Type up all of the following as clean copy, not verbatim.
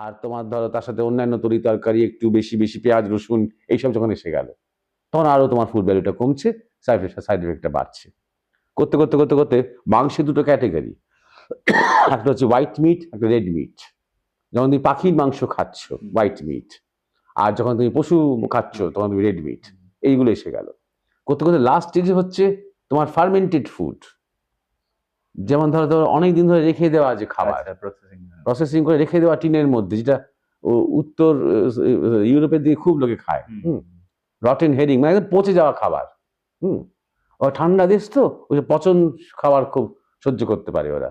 আর তোমার ধরো তার সাথে অন্যান্য তরি তরকারি, একটু বেশি বেশি পেঁয়াজ রসুন এইসব যখন এসে গেল, তখন আরো তোমার ফুড ভ্যালুটা কমছে, সাইড এফেক্টটা বাড়ছে। করতে করতে করতে করতে মাংসের দুটো ক্যাটেগরি, একটা হচ্ছে হোয়াইট মিট, একটা রেড মিট। যখন তুমি পাখির মাংস খাচ্ছ হোয়াইট মিট, আর যখন তুমি পশু খাচ্ছ তখন তুমি রেড মিট, এইগুলো এসে গেল। করতে করতে লাস্ট স্টেজে হচ্ছে তোমার ফার্মেন্টেড ফুড, যেমন ধরো ধরো অনেক দিন ধরে রেখে দেওয়া যে খাবার, প্রসেসিং করে রেখে দেওয়া টিনের মধ্যে, যেটা উত্তর ইউরোপের দিকে খুব লোকে খায়। রটেন হেডিং, মানে একদম পচে যাওয়া খাবার। ও ঠান্ডা দেশ তো, ওই পচন খাবার খুব সহ্য করতে পারে ওরা,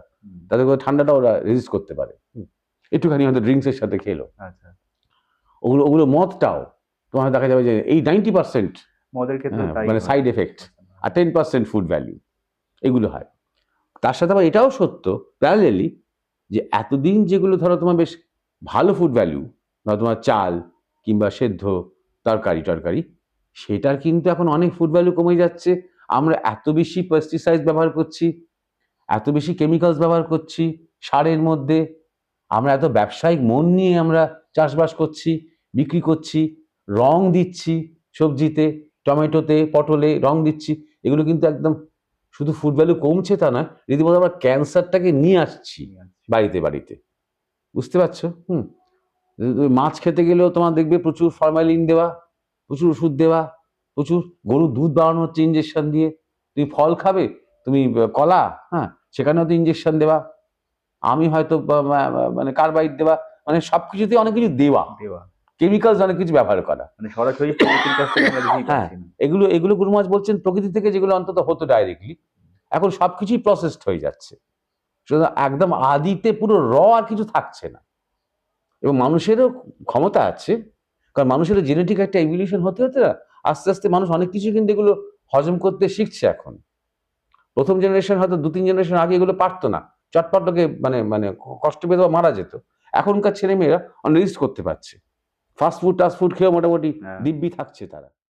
তাদের ঠান্ডাটা ওরা রেজিস্ট করতে পারে। একটুখানি হয়তো ড্রিঙ্কসের সাথে খেলো। ওগুলো ওগুলো মদটাও তোমার দেখা যাবে যে এই 90% মদের ক্ষেত্রে মানে সাইড এফেক্ট, আর 10% ফুড ভ্যালু, এগুলো হয়। তার সাথে আবার এটাও সত্য প্যারালেলি, যে এতদিন যেগুলো ধরো তোমার বেশ ভালো ফুড ভ্যালু, ধরো তোমার চাল কিংবা সেদ্ধ তরকারি, সেটার কিন্তু এখন অনেক ফুড ভ্যালু কমে যাচ্ছে। আমরা এত বেশি পেস্টিসাইড ব্যবহার করছি, এত বেশি কেমিক্যালস ব্যবহার করছি সারের মধ্যে, আমরা এত ব্যবসায়িক মন নিয়ে আমরা চাষবাস করছি, বিক্রি করছি, রং দিচ্ছি সবজিতে, টমেটোতে, পটলে রং দিচ্ছি। এগুলো কিন্তু একদম শুধু ফুড ভ্যালু কমছে তা না, রীতিমতো আমরা ক্যান্সারটাকে নিয়ে আসছি বাড়িতে বাড়িতে, বুঝতে পারছো? মাছ খেতে গেলেও তোমার দেখবে প্রচুর ফরমালিন দেওয়া, প্রচুর ওষুধ দেওয়া, প্রচুর গরুর দুধ বাড়ানো হচ্ছে ইঞ্জেকশন দিয়ে। তুমি ফল খাবে, তুমি কলা, সেখানেও তো ইঞ্জেকশন দেওয়া, আমি হয়তো মানে কার্বাইড দেওয়া, মানে সবকিছুতে অনেক কিছু দেওয়া, কেমিক্যালস অনেক কিছু ব্যবহার করা, মানে সরাসরি প্রকৃতির কাছ থেকে আমরা দেখি। হ্যাঁ, এগুলো গুরু মহারাজ বলছেন প্রকৃতি থেকে যেগুলো অন্তত হতো ডাইরেক্টলি, এখন সবকিছুই প্রসেসড হয়ে যাচ্ছে। সুতরাং একদম আদিতে পুরো আর কিছু থাকছে না। এবং মানুষেরও ক্ষমতা আছে, কারণ মানুষেরও জেনেটিক একটা ইভলিউশন হতে হতে না আস্তে আস্তে মানুষ অনেক কিছু কিন্তু এগুলো হজম করতে শিখছে এখন। প্রথম জেনারেশন হয়তো 2-3 জেনারেশন আগে এগুলো পারতো না, চটপট লোকে মানে মানে কষ্ট পেতে মারা যেত। এখনকার ছেলেমেয়েরা অনেক রিস্ক করতে পারছে, ফাস্ট ফুড টাস্ট ফুড খেয়েও মোটামুটি দিব্যি থাকছে তারা।